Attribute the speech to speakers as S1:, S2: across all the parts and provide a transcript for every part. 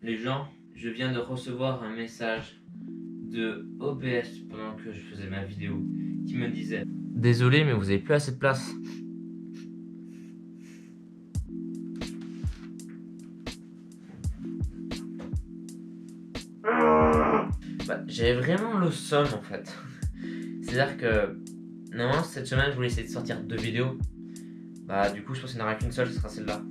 S1: Les gens, je viens de recevoir un message de OBS pendant que je faisais ma vidéo qui me disait: désolé, mais vous avez plus assez de place. J'avais vraiment le seum en fait. C'est-à-dire que normalement cette semaine je voulais essayer de sortir 2 vidéos. Du coup je pense qu'il n'y en aura qu'une seule, ce sera celle-là.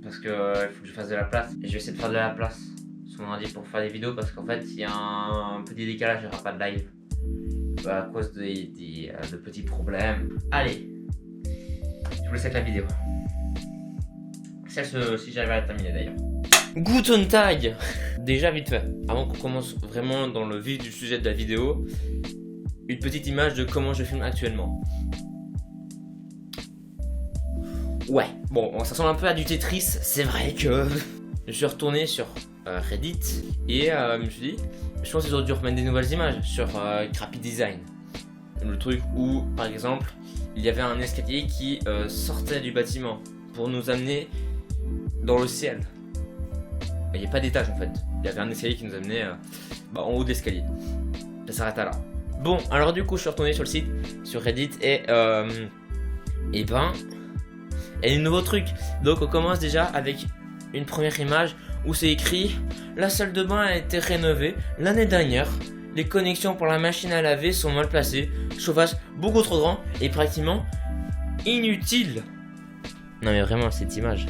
S1: Parce que il faut que je fasse de la place. Et je vais essayer de faire de la place sur mon ordi pour faire des vidéos, parce qu'en fait il y a un petit décalage, il n'y aura pas de live. À cause de petits problèmes. Allez, je vous laisse avec la vidéo. Celle si j'arrive à la terminer d'ailleurs. Guten Tag. Déjà vite fait, avant qu'on commence vraiment dans le vif du sujet de la vidéo, une petite image de comment je filme actuellement. Ouais, bon, ça ressemble un peu à du Tetris, c'est vrai que... Je suis retourné sur Reddit et je me suis dit, je pense qu'ils auraient dû remettre des nouvelles images sur Crappy Design. Le truc où, par exemple, il y avait un escalier qui sortait du bâtiment pour nous amener dans le ciel. Il n'y a pas d'étage en fait, il y avait un escalier qui nous amenait en haut de l'escalier. Ça s'arrête là. Bon, alors du coup je suis retourné sur le site, sur Reddit et il y a un nouveau truc. Donc on commence déjà avec une première image où c'est écrit: la salle de bain a été rénovée l'année dernière, les connexions pour la machine à laver sont mal placées, chauffage beaucoup trop grand et pratiquement inutile. Non mais vraiment cette image,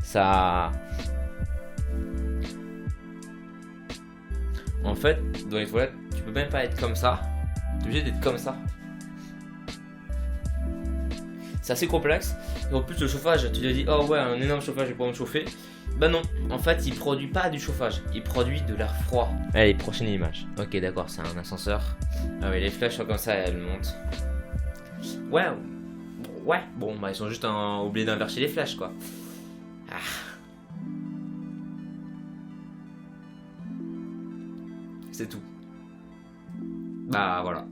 S1: ça... En fait, dans les toilettes, tu peux même pas être comme ça. Tu es obligé d'être comme ça. C'est assez complexe. Et en plus, le chauffage, tu te dis: oh ouais, un énorme chauffage, je vais pouvoir me chauffer. Bah non, en fait, il produit pas du chauffage, il produit de l'air froid. Allez, prochaine image. Ok, d'accord, c'est un ascenseur. Ah oui, les flèches sont comme ça, elles montent. Ouais, bon, ils sont juste oubliés d'inverser les flèches, quoi. Ah. C'est tout. Voilà.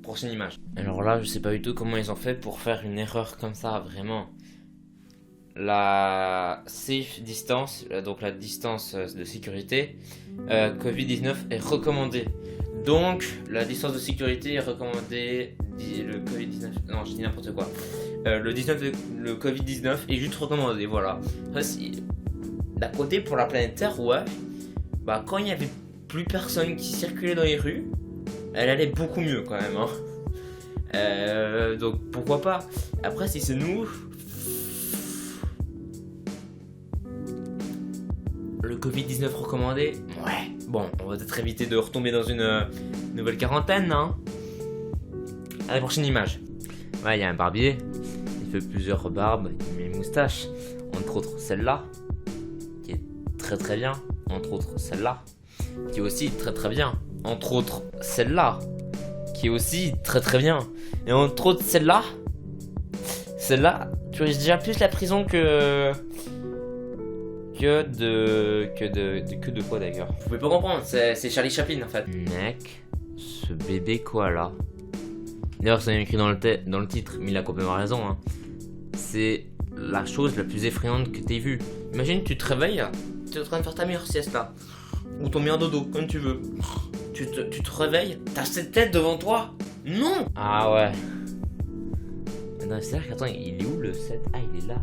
S1: Prochaine image. Alors là, je sais pas du tout comment ils ont fait pour faire une erreur comme ça, vraiment. La safe distance, donc la distance de sécurité, Covid-19 est recommandée. Donc, la distance de sécurité est recommandée. Le Covid-19. Non, je dis n'importe quoi. Le Covid-19 est juste recommandé, voilà. D'un côté, pour la planète Terre, ouais. Quand il y avait plus personne qui circulait dans les rues, elle allait beaucoup mieux quand même, hein. Donc pourquoi pas. Après, si c'est nous, le Covid-19 recommandé, ouais, bon, on va peut-être éviter de retomber dans une nouvelle quarantaine, hein. Allez, prochaine image. Ouais, il y a un barbier, il fait plusieurs barbes, il met une moustache, entre autres celle-là, qui est très très bien, entre autres celle-là, qui est aussi très très bien, entre autres celle-là, qui est aussi très très bien, et entre autres celle-là, tu risques déjà plus la prison que de quoi d'ailleurs. Vous pouvez pas comprendre, c'est Charlie Chaplin en fait. Mec, ce bébé koala. D'ailleurs, c'est écrit dans le titre, mais il a complètement raison, hein. C'est la chose la plus effrayante que t'aies vue. Imagine, tu te réveilles, tu es en train de faire ta meilleure sieste là, ou ton meilleur dodo, comme tu veux. Tu te réveilles, t'as cette tête devant toi. Non. Ah ouais. Non, c'est-à-dire qu'attends, il est où le 7? Ah, il est là.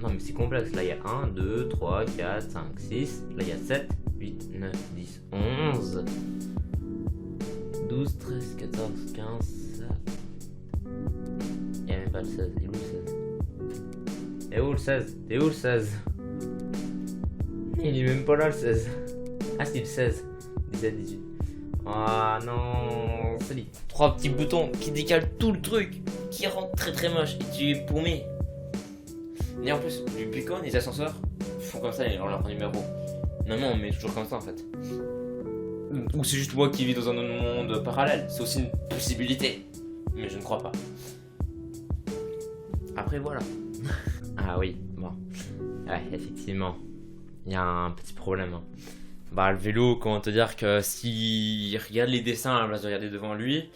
S1: Non, mais c'est complexe. Là, il y a 1, 2, 3, 4, 5, 6. Là, il y a 7, 8, 9, 10, 11, 12, 13, 14, 15. Il n'y a même pas le 16. Il est où le 16? Et où le 16? Il est même pas là le 16. Ah, c'est le 16. 17, 18. Ah non, c'est les 3 petits boutons qui décalent tout le truc, qui rendent très très moche et tu es paumé. Et en plus, depuis quand les ascenseurs font comme ça leur numéro? Non, on met toujours comme ça en fait. Ou c'est juste moi qui vis dans un autre monde parallèle, c'est aussi une possibilité. Mais je ne crois pas. Après voilà. Ah oui, bon. Ouais, effectivement. Il y a un petit problème, hein. Le vélo, comment te dire que s'il regarde les dessins à la place de regarder devant lui,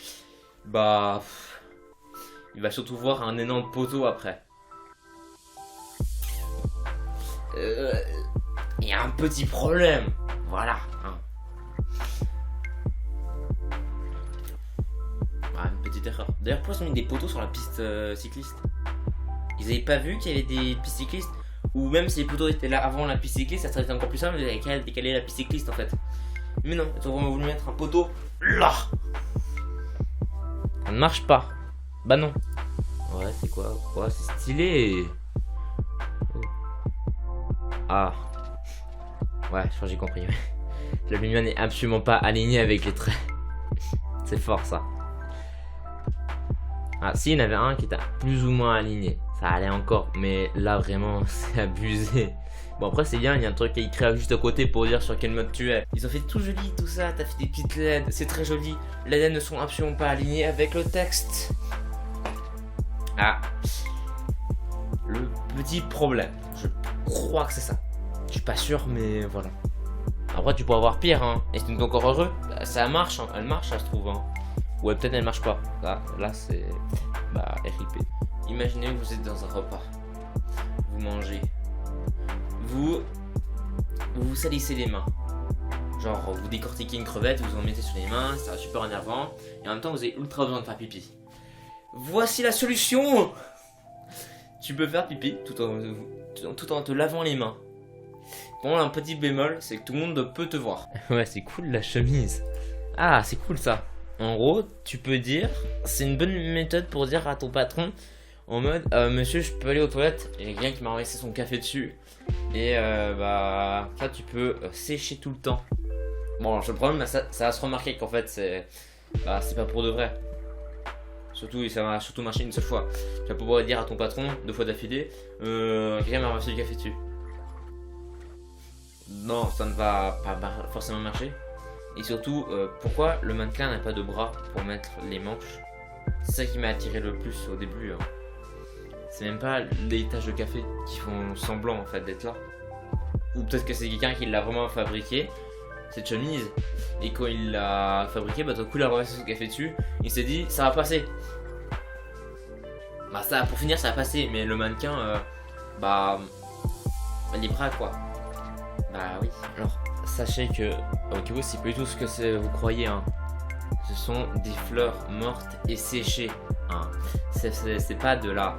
S1: il va surtout voir un énorme poteau après. il y a un petit problème. Voilà. Hein. Ah, une petite erreur. D'ailleurs, pourquoi ils ont mis des poteaux sur la piste cycliste? Ils avaient pas vu qu'il y avait des pistes cyclistes? Ou même si les poteaux étaient là avant la piste cycliste, ça serait encore plus simple, ils avaient qu'à décaler la piste cycliste en fait. Mais non, ils ont vraiment voulu mettre un poteau là. Ça ne marche pas. Bah non. Ouais, c'est quoi? Ouais, c'est stylé. Oh. Ah. Ouais, je crois que j'ai compris. La lumière n'est absolument pas alignée avec les traits. C'est fort ça. Ah, si, il y en avait un qui était plus ou moins aligné. Ça allait encore, mais là vraiment, c'est abusé. Bon, après, c'est bien, il y a un truc écrit juste à côté pour dire sur quel mode tu es. Ils ont fait tout joli, tout ça. T'as fait des petites LED, c'est très joli. Les LED ne sont absolument pas alignées avec le texte. Ah. Le petit problème. Je crois que c'est ça. Je suis pas sûr, mais voilà. Après, tu pourrais avoir pire, hein. Et c'est encore heureux. Ça marche, hein. Elle marche, ça se trouve, hein. Ouais, peut-être elle marche pas. Là c'est. Bah, RIP. Imaginez que vous êtes dans un repas. Vous mangez. Vous vous salissez les mains. Genre, vous décortiquez une crevette, vous en mettez sur les mains, c'est super énervant. Et en même temps, vous avez ultra besoin de faire pipi. Voici la solution! Tu peux faire pipi tout en te lavant les mains. Bon, un petit bémol, c'est que tout le monde peut te voir. Ouais, c'est cool la chemise. Ah, c'est cool ça. En gros, tu peux dire, c'est une bonne méthode pour dire à ton patron, en mode, monsieur, je peux aller aux toilettes, il y a quelqu'un qui m'a renversé son café dessus, et bah, ça tu peux sécher tout le temps. Bon, le problème, bah, ça va se remarquer qu'en fait, c'est pas pour de vrai. Surtout, ça va surtout marcher une seule fois. Tu vas pouvoir dire à ton patron, 2 fois d'affilée, quelqu'un m'a renversé du café dessus. Non, ça ne va pas forcément marcher. Et surtout, pourquoi le mannequin n'a pas de bras pour mettre les manches? C'est ça qui m'a attiré le plus au début. Hein. C'est même pas les taches de café qui font semblant en fait d'être là. Ou peut-être que c'est quelqu'un qui l'a vraiment fabriqué, cette chemise. Et quand il l'a fabriqué, bah tout coup il a renversé son café dessus. Il s'est dit, ça va passer. Bah ça, pour finir, ça va passer. Mais le mannequin, les bras quoi. Bah oui. Alors, sachez que Okebo, c'est pas du tout ce que vous croyez. Hein. Ce sont des fleurs mortes et séchées. Hein. C'est pas de là.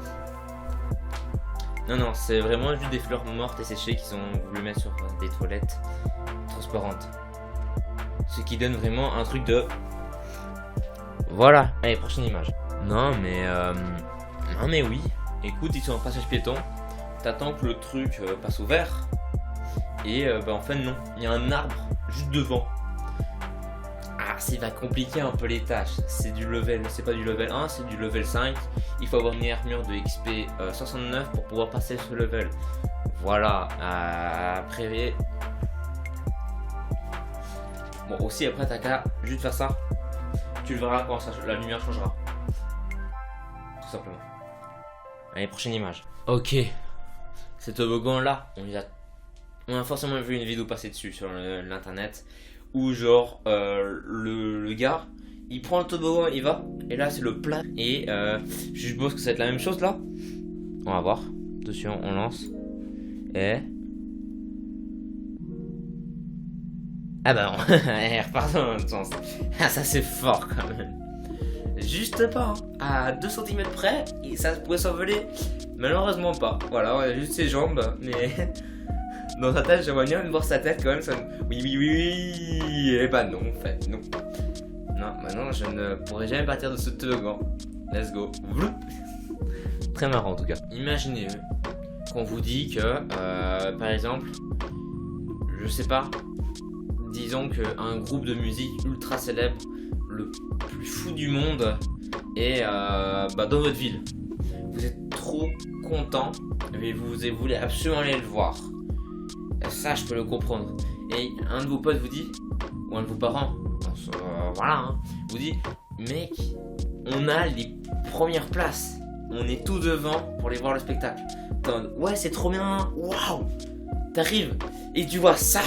S1: Non, c'est vraiment juste des fleurs mortes et séchées qu'ils ont voulu mettre sur des toilettes transparentes. Ce qui donne vraiment un truc de... Voilà. Allez, prochaine image. Non mais oui. Écoute, ils sont en passage piéton. T'attends que le truc passe au vert. Et en fait non, il y a un arbre juste devant. Ah, ça va compliquer un peu les tâches. C'est du level, c'est pas du level 1, c'est du level 5. Il faut avoir une armure de XP 69 pour pouvoir passer ce level. Voilà, après... Bon, aussi après t'as qu'à juste faire ça. Tu le verras quand la lumière changera. Tout simplement. Allez, prochaine image. Ok, cet toboggan là, on a forcément vu une vidéo passer dessus sur l'internet où genre le gars il prend le toboggan, il va et là c'est le plat et je suppose que ça va être la même chose là. On va voir. Attention, on lance et ah bah non, elle repart dans l'autre sens. Ah ça c'est fort quand même. Juste pas, hein. À 2 cm près, et ça pourrait s'envoler. Malheureusement pas. Voilà, on a juste ses jambes, mais dans sa tête, j'aimerais bien voir sa tête quand même. Oui. Et bah non, en fait, non. Non, maintenant je ne pourrai jamais partir de ce toboggan. Let's go. Très marrant en tout cas. Imaginez qu'on vous dit que, par exemple, je sais pas, disons qu'un groupe de musique ultra célèbre, le plus fou du monde, est dans votre ville. Vous êtes trop content et vous voulez absolument aller le voir. Ça, je peux le comprendre. Et un de vos potes vous dit, ou un de vos parents, voilà, hein, vous dit, mec, on a les premières places. On est tout devant pour aller voir le spectacle. Ouais, c'est trop bien. Waouh. T'arrives et tu vois ça.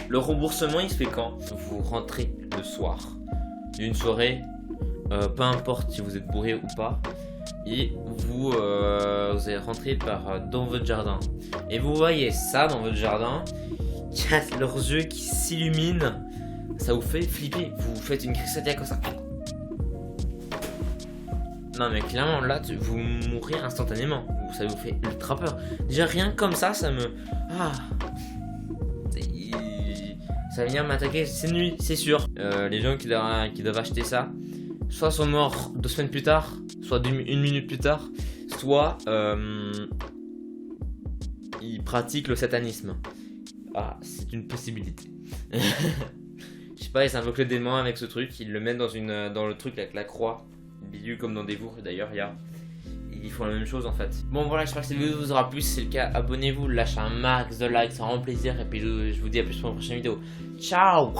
S1: Le remboursement, il se fait quand vous rentrez le soir d'une soirée, peu importe si vous êtes bourré ou pas, et vous allez rentrer dans votre jardin. Et vous voyez ça dans votre jardin, il y a leurs yeux qui s'illuminent, ça vous fait flipper, vous faites une crise cardiaque comme ça. Non mais clairement là vous mourrez instantanément, ça vous fait ultra peur. Déjà rien comme ça me... ça va venir m'attaquer cette nuit, c'est sûr. Les gens qui doivent acheter ça, soit sont morts 2 semaines plus tard, soit 1 minute plus tard, soit ils pratiquent le satanisme. C'est une possibilité. Je sais pas, ils invoquent le démon avec ce truc, ils le mettent dans le truc avec la croix. Bidule comme dans des Devour d'ailleurs, ils font la même chose en fait. Bon voilà, j'espère que cette vidéo vous aura plu. Si c'est le cas, abonnez-vous, lâchez un max de likes, ça rend plaisir. Et puis je vous dis à plus pour une prochaine vidéo. Ciao.